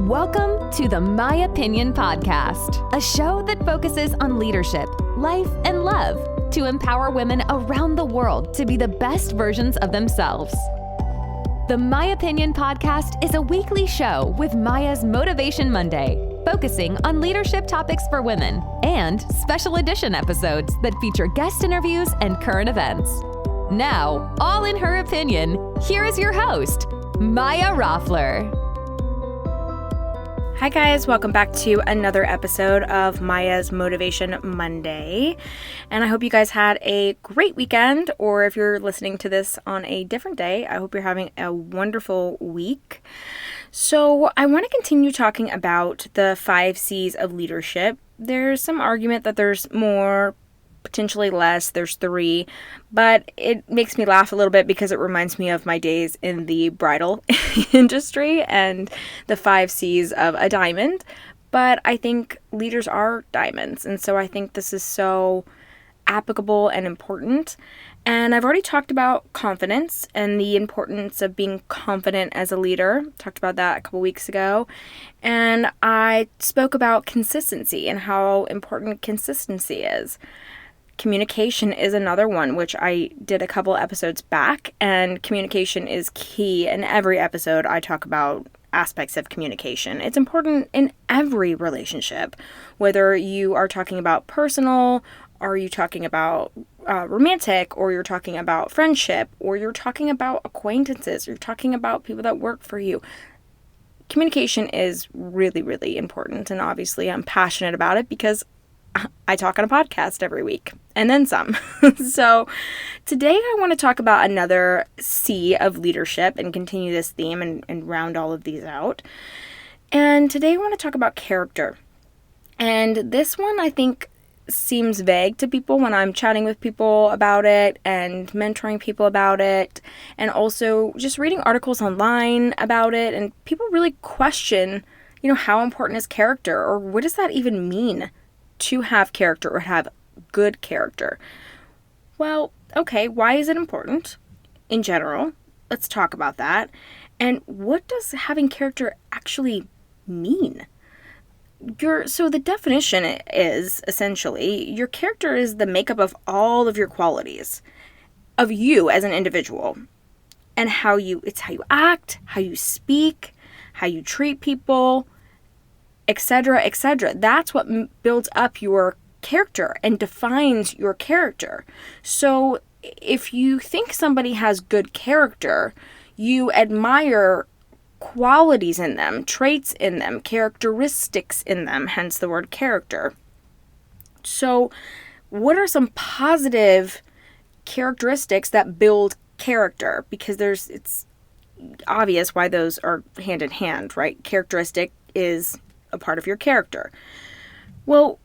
Welcome to the My Opinion Podcast, a show that focuses on leadership, life, and love to empower women around the world to be the best versions of themselves. The My Opinion Podcast is a weekly show with Maya's Motivation Monday, focusing on leadership topics for women, and special edition episodes that feature guest interviews and current events. Now, all in her opinion, here is your host, Maya Roffler. Hi guys, welcome back to another episode of Maya's Motivation Monday. And I hope you guys had a great weekend, or if you're listening to this on a different day, I hope you're having a wonderful week. So I want to continue talking about the 5 C's of leadership. There's some argument that there's more, potentially less, there's 3, but it makes me laugh a little bit because it reminds me of my days in the bridal industry and the 5 C's of a diamond. But I think leaders are diamonds, and so I think this is so applicable and important. And I've already talked about confidence and the importance of being confident as a leader. Talked about that a couple weeks ago. And I spoke about consistency and how important consistency is. Communication is another one, which I did a couple episodes back, and communication is key. In every episode, I talk about aspects of communication. It's important in every relationship, whether you are talking about personal, or you talking about romantic, or you're talking about friendship, or you're talking about acquaintances, you're talking about people that work for you. Communication is really, really important, and obviously I'm passionate about it because I talk on a podcast every week, and then some. So today I want to talk about another C of leadership and continue this theme and round all of these out. And today I want to talk about character. And this one I think seems vague to people when I'm chatting with people about it and mentoring people about it, and also just reading articles online about it. And people really question, how important is character, or what does that even mean? To have character or have good character. Well, okay, why is it important in general? Let's talk about that. And what does having character actually mean? So the definition is essentially your character is the makeup of all of your qualities of you as an individual, and it's how you act, how you speak, how you treat people, etc., etc. That's what builds up your character and defines your character. So if you think somebody has good character, you admire qualities in them, traits in them, characteristics in them, hence the word character. So what are some positive characteristics that build character? Because it's obvious why those are hand in hand, right? Characteristic is a part of your character. Well,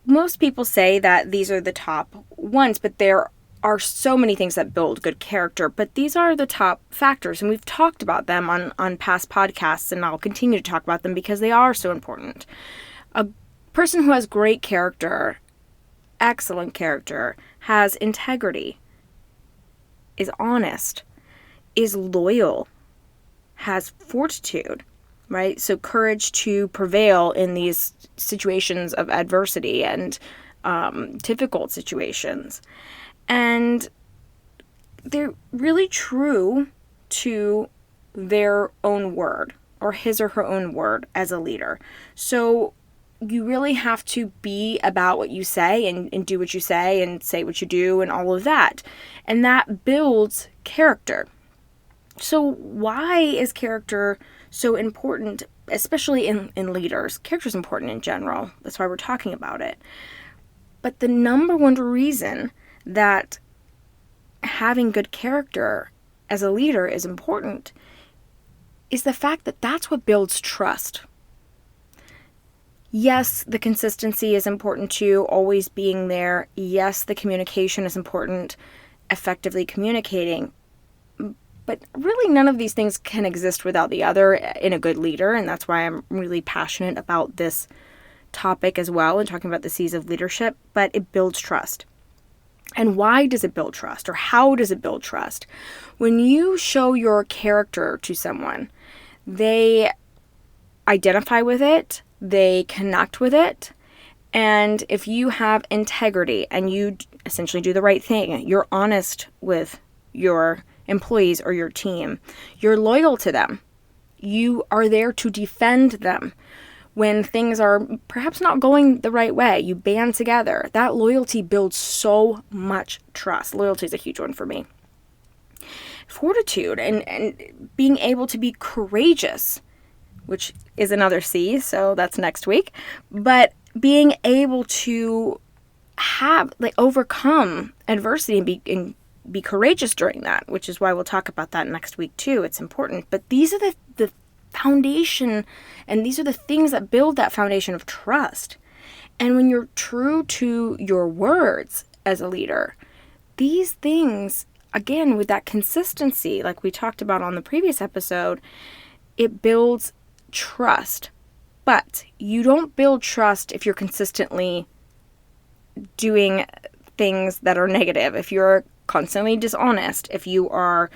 most people say that these are the top ones, but there are so many things that build good character, but these are the top factors, and we've talked about them on past podcasts, and I'll continue to talk about them because they are so important. A person who has great character, excellent character, has integrity, is honest, is loyal, has fortitude, right? So courage to prevail in these situations of adversity and difficult situations. And they're really true to their own word, or his or her own word as a leader. So you really have to be about what you say and do what you say and say what you do and all of that. And that builds character. So why is character so important, especially in leaders? Character is important in general. That's why we're talking about it. But the number one reason that having good character as a leader is important is the fact that that's what builds trust. Yes, the consistency is important too, always being there. Yes, the communication is important, effectively communicating. But really none of these things can exist without the other in a good leader, and that's why I'm really passionate about this topic as well and talking about the C's of leadership. But it builds trust. And why does it build trust, or how does it build trust? When you show your character to someone, they identify with it, they connect with it. And if you have integrity and you essentially do the right thing, you're honest with your employees or your team, you're loyal to them, you are there to defend them when things are perhaps not going the right way, you band together. That loyalty builds so much trust. Loyalty is a huge one for me. Fortitude and being able to be courageous, which is another C, so that's next week. But being able to overcome adversity and be courageous during that, which is why we'll talk about that next week too. It's important. But these are the foundation, and these are the things that build that foundation of trust. And when you're true to your words as a leader, these things, again, with that consistency, like we talked about on the previous episode, it builds trust. But you don't build trust if you're consistently doing things that are negative, if you're constantly dishonest, if you are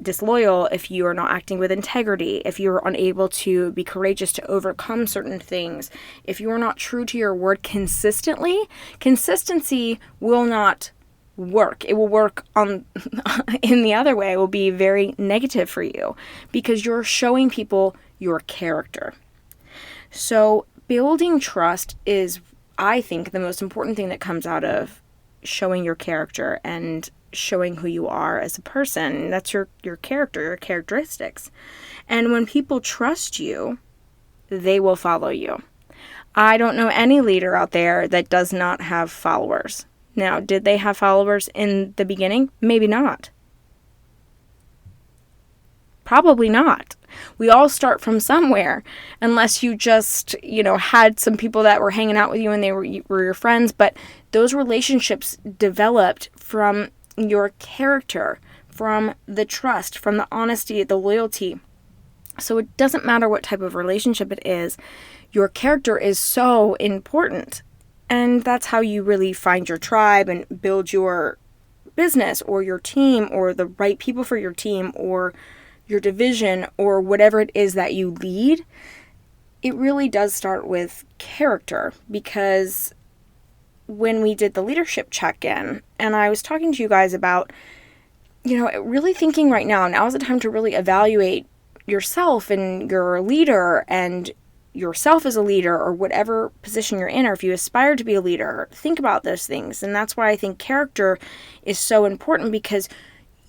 disloyal, if you are not acting with integrity, if you're unable to be courageous to overcome certain things, if you are not true to your word consistently, consistency will not work. It will work on in the other way. It will be very negative for you because you're showing people your character. So building trust is, I think, the most important thing that comes out of showing your character and showing who you are as a person. That's your character, your characteristics. And when people trust you, they will follow you. I don't know any leader out there that does not have followers. Now, did they have followers in the beginning? Maybe not. Probably not. We all start from somewhere, unless you just, had some people that were hanging out with you and they were your friends. But those relationships developed from your character, from the trust, from the honesty, the loyalty. So it doesn't matter what type of relationship it is. Your character is so important. And that's how you really find your tribe and build your business or your team or the right people for your team or your division or whatever it is that you lead. It really does start with character, because when we did the leadership check-in and I was talking to you guys about, really thinking right now is the time to really evaluate yourself and your leader and yourself as a leader or whatever position you're in, or if you aspire to be a leader, think about those things. And that's why I think character is so important, because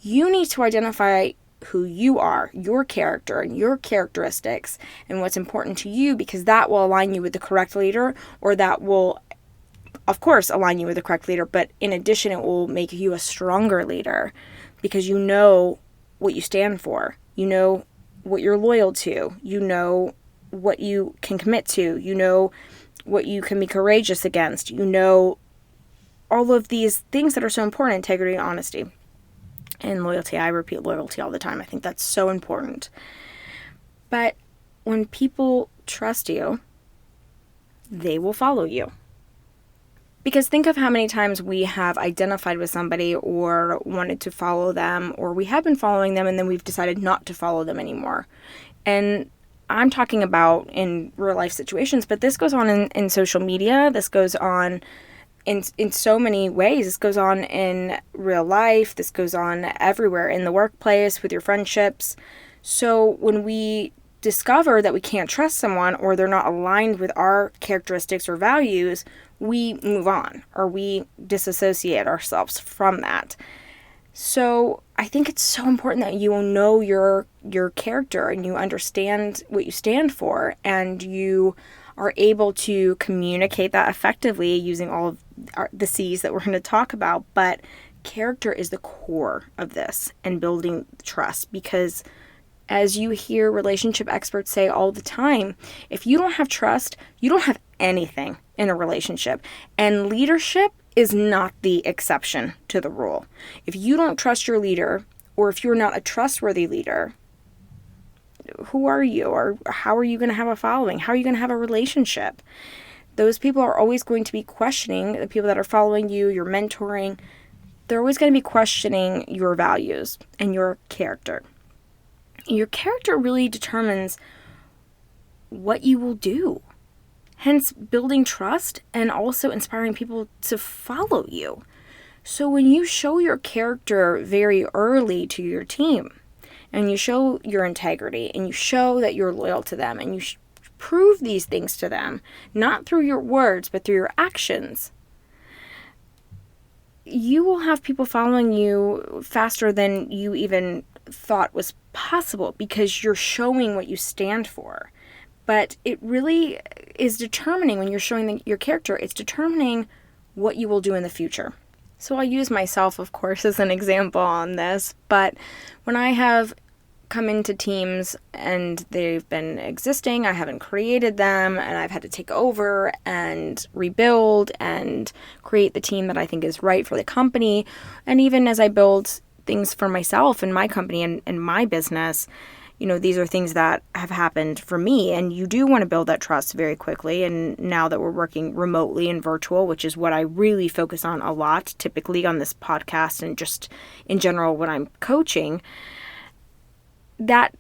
you need to identify who you are, your character and your characteristics and what's important to you, because that will align you with the correct leader, or that will, of course, align you with the correct leader. But in addition, it will make you a stronger leader because you know what you stand for. You know what you're loyal to. You know what you can commit to. You know what you can be courageous against. You know all of these things that are so important: integrity, honesty, and loyalty. I repeat loyalty all the time. I think that's so important. But when people trust you, they will follow you. Because think of how many times we have identified with somebody or wanted to follow them, or we have been following them and then we've decided not to follow them anymore. And I'm talking about in real life situations, but this goes on in social media. This goes on in so many ways. This goes on in real life. This goes on everywhere, in the workplace, with your friendships. So when we discover that we can't trust someone, or they're not aligned with our characteristics or values, we move on, or we disassociate ourselves from that. So I think it's so important that you know your character and you understand what you stand for, and you are able to communicate that effectively using all of the C's that we're going to talk about. But character is the core of this and building trust, because as you hear relationship experts say all the time, if you don't have trust, you don't have anything in a relationship. And leadership is not the exception to the rule. If you don't trust your leader, or if you're not a trustworthy leader, who are you? Or how are you going to have a following? How are you going to have a relationship? Those people are always going to be questioning, the people that are following you, you're mentoring, they're always going to be questioning your values and your character. Your character really determines what you will do. Hence, building trust and also inspiring people to follow you. So when you show your character very early to your team, and you show your integrity, and you show that you're loyal to them, and you prove these things to them, not through your words, but through your actions, you will have people following you faster than you even thought was possible, because you're showing what you stand for. But it really is determining, when you're showing your character, it's determining what you will do in the future. So I'll use myself, of course, as an example on this, but when I have come into teams and they've been existing, I haven't created them, and I've had to take over and rebuild and create the team that I think is right for the company. And even as I build things for myself and my company and my business, these are things that have happened for me, and you do want to build that trust very quickly. And now that we're working remotely and virtual, which is what I really focus on a lot, typically on this podcast and just in general when I'm coaching, that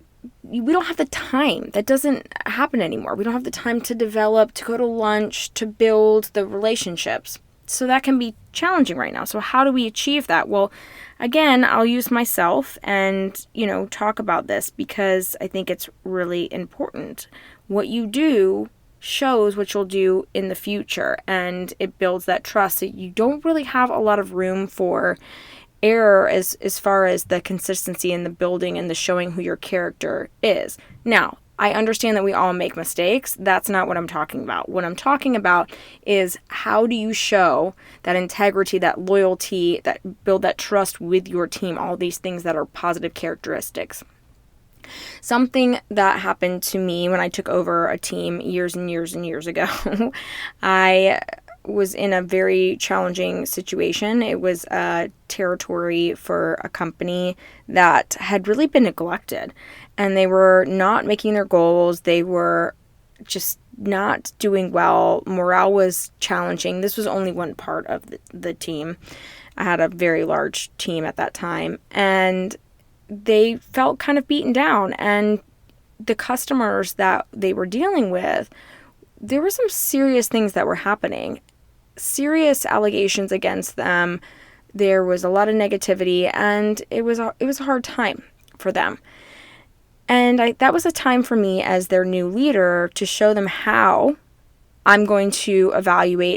we don't have the time. That doesn't happen anymore. We don't have the time to develop, to go to lunch, to build the relationships. So that can be challenging right now. So how do we achieve that? Well, again, I'll use myself and, talk about this, because I think it's really important. What you do shows what you'll do in the future, and it builds that trust. So you don't really have a lot of room for error as far as the consistency in the building and the showing who your character is. Now, I understand that we all make mistakes. That's not what I'm talking about. What I'm talking about is, how do you show that integrity, that loyalty, that build that trust with your team, all these things that are positive characteristics. Something that happened to me when I took over a team years and years and years ago, I was in a very challenging situation. It was a territory for a company that had really been neglected, and they were not making their goals. They were just not doing well. Morale was challenging. This was only one part of the team. I had a very large team at that time, and they felt kind of beaten down. And the customers that they were dealing with, there were some serious things that were happening. Serious allegations against them. There was a lot of negativity, and it was a hard time for them. And that was a time for me as their new leader to show them how I'm going to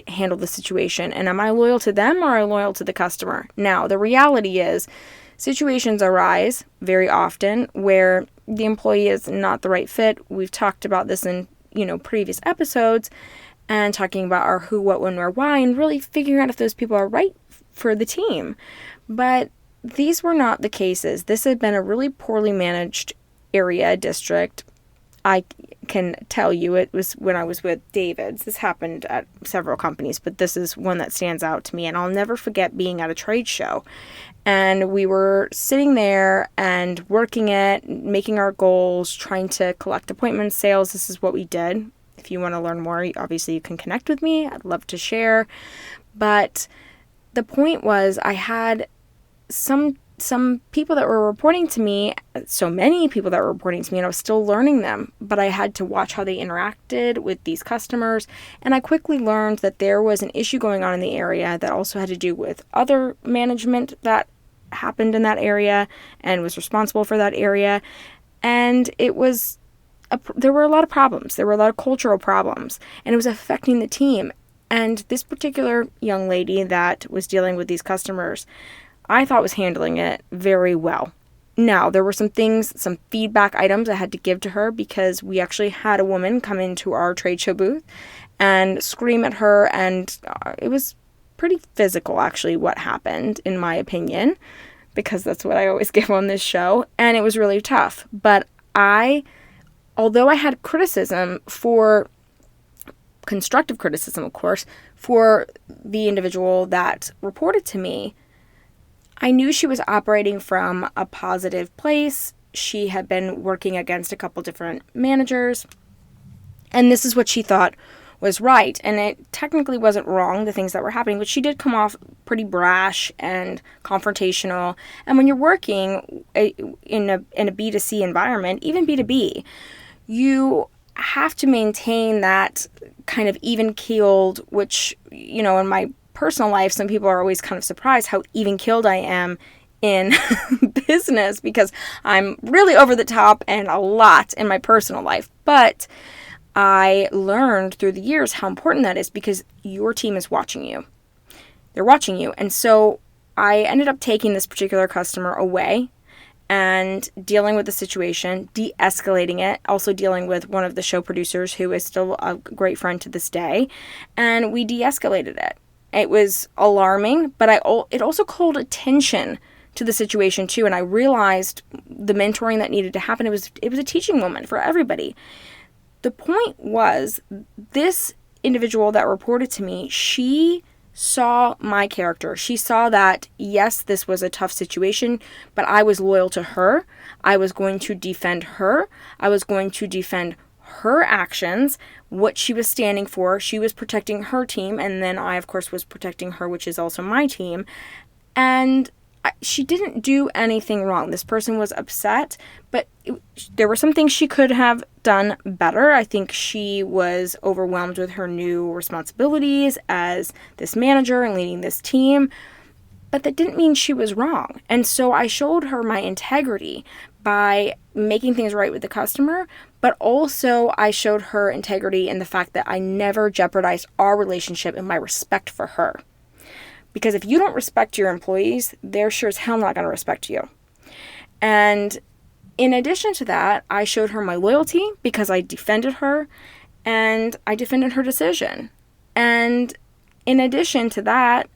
handle the situation. And am I loyal to them, or am I loyal to the customer? Now, the reality is, situations arise very often where the employee is not the right fit. We've talked about this in, previous episodes, and talking about our who, what, when, where, why, and really figuring out if those people are right for the team. But these were not the cases. This had been a really poorly managed district. I can tell you, it was when I was with David's. This happened at several companies, but this is one that stands out to me. And I'll never forget being at a trade show. And we were sitting there and working it, making our goals, trying to collect appointments, sales. This is what we did. If you want to learn more, obviously you can connect with me. I'd love to share. But the point was, I had some people that were reporting to me, so many people that were reporting to me, and I was still learning them, but I had to watch how they interacted with these customers. And I quickly learned that there was an issue going on in the area that also had to do with other management that happened in that area and was responsible for that area. And there were a lot of problems. There were a lot of cultural problems, and it was affecting the team. And this particular young lady that was dealing with these customers, I thought was handling it very well. Now, there were some feedback items I had to give to her, because we actually had a woman come into our trade show booth and scream at her, and it was pretty physical, actually, what happened, in my opinion, because that's what I always give on this show, and it was really tough. But although I had constructive criticism, of course, for the individual that reported to me, I knew she was operating from a positive place. She had been working against a couple different managers, and this is what she thought was right. And it technically wasn't wrong, the things that were happening, but she did come off pretty brash and confrontational. And when you're working in a B2C environment, even B2B, you have to maintain that kind of even-keeled, which, in my personal life, some people are always kind of surprised how even-keeled I am in business, because I'm really over the top and a lot in my personal life. But I learned through the years how important that is, because your team is watching you. They're watching you. And so I ended up taking this particular customer away and dealing with the situation, de-escalating it, also dealing with one of the show producers who is still a great friend to this day, and we de-escalated it. It was alarming, but it also called attention to the situation too, and I realized the mentoring that needed to happen. It was a teaching moment for everybody. The point was, this individual that reported to me, she saw my character. She saw that, yes, this was a tough situation, but I was loyal to her. I was going to defend her. I was going to defend her actions, what she was standing for. She was protecting her team, and then I, of course, was protecting her, which is also my team. And she didn't do anything wrong. This person was upset, but there were some things she could have done better. I think she was overwhelmed with her new responsibilities as this manager and leading this team, but that didn't mean she was wrong. And so I showed her my integrity by making things right with the customer, but also I showed her integrity in the fact that I never jeopardized our relationship and my respect for her. Because if you don't respect your employees, they're sure as hell not going to respect you. And in addition to that, I showed her my loyalty because I defended her and I defended her decision. And in addition to that,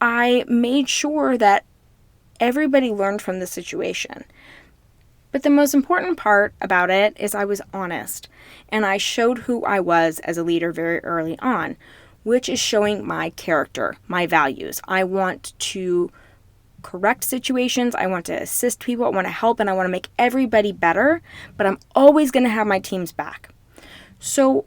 I made sure that everybody learned from the situation. But the most important part about it is I was honest. And I showed who I was as a leader very early on, which is showing my character, my values. I want to correct situations. I want to assist people. I want to help, and I want to make everybody better, but I'm always going to have my team's back. So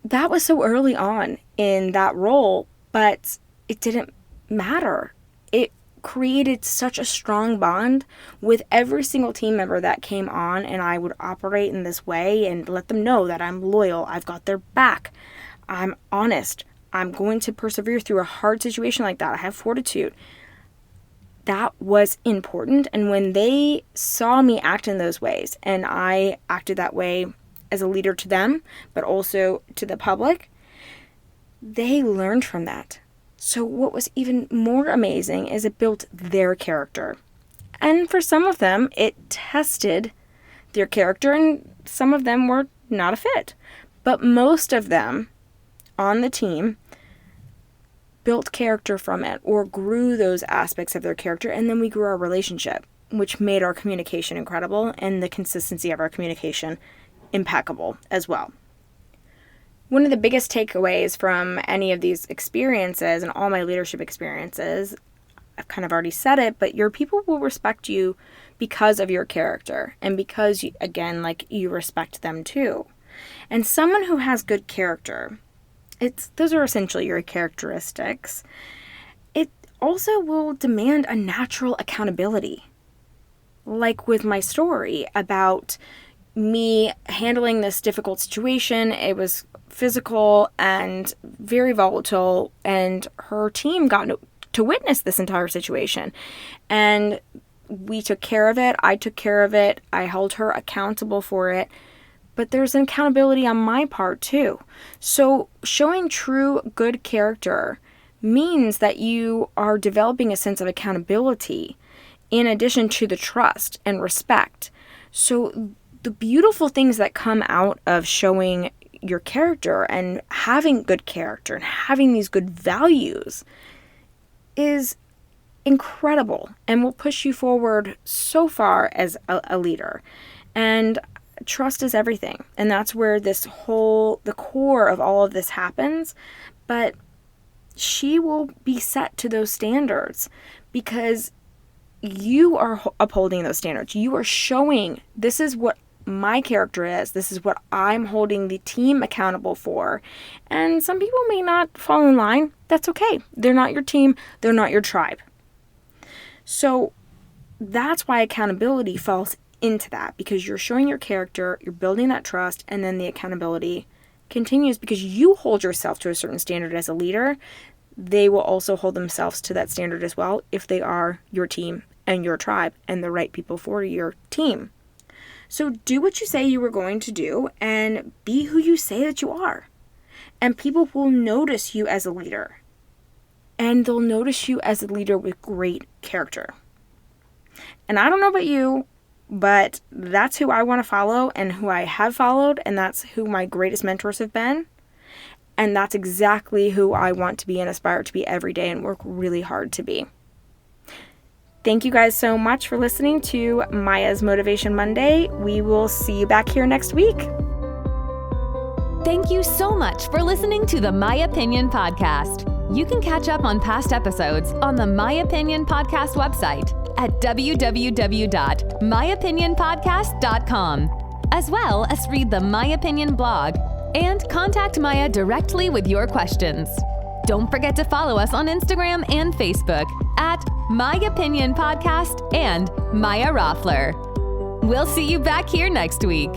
that was so early on in that role, but it didn't matter. It created such a strong bond with every single team member that came on, and I would operate in this way and let them know that I'm loyal. I've got their back. I'm honest. I'm going to persevere through a hard situation like that. I have fortitude. That was important. And when they saw me act in those ways, and I acted that way as a leader to them, but also to the public, they learned from that. So what was even more amazing is it built their character. And for some of them, it tested their character, and some of them were not a fit. But most of them on the team built character from it, or grew those aspects of their character, and then we grew our relationship, which made our communication incredible and the consistency of our communication impeccable as well. One of the biggest takeaways from any of these experiences and all my leadership experiences, I've kind of already said it, but your people will respect you because of your character and because, you respect them too. And someone who has good character, those are essentially your characteristics. It also will demand a natural accountability. Like with my story about me handling this difficult situation, it was physical and very volatile, and her team got to witness this entire situation. And we took care of it. I took care of it. I held her accountable for it. But there's an accountability on my part too. So showing true good character means that you are developing a sense of accountability in addition to the trust and respect. So the beautiful things that come out of showing your character and having good character and having these good values is incredible and will push you forward so far as a leader. And trust is everything. And that's where the core of all of this happens. But she will be set to those standards because you are upholding those standards. You are showing, this is what my character is. This is what I'm holding the team accountable for. And some people may not fall in line. That's okay. They're not your team. They're not your tribe. So that's why accountability falls into that because you're showing your character, you're building that trust, and then the accountability continues because you hold yourself to a certain standard as a leader. They will also hold themselves to that standard as well if they are your team and your tribe and the right people for your team. So do what you say you were going to do and be who you say that you are. And people will notice you as a leader. And they'll notice you as a leader with great character. And I don't know about you, but that's who I want to follow and who I have followed, and that's who my greatest mentors have been. And that's exactly who I want to be and aspire to be every day and work really hard to be. Thank you guys so much for listening to Maya's Motivation Monday. We will see you back here next week. Thank you so much for listening to the My Opinion Podcast. You can catch up on past episodes on the My Opinion Podcast website at www.myopinionpodcast.com, as well as read the My Opinion blog and contact Maya directly with your questions. Don't forget to follow us on Instagram and Facebook at My Opinion Podcast and Maya Roffler. We'll see you back here next week.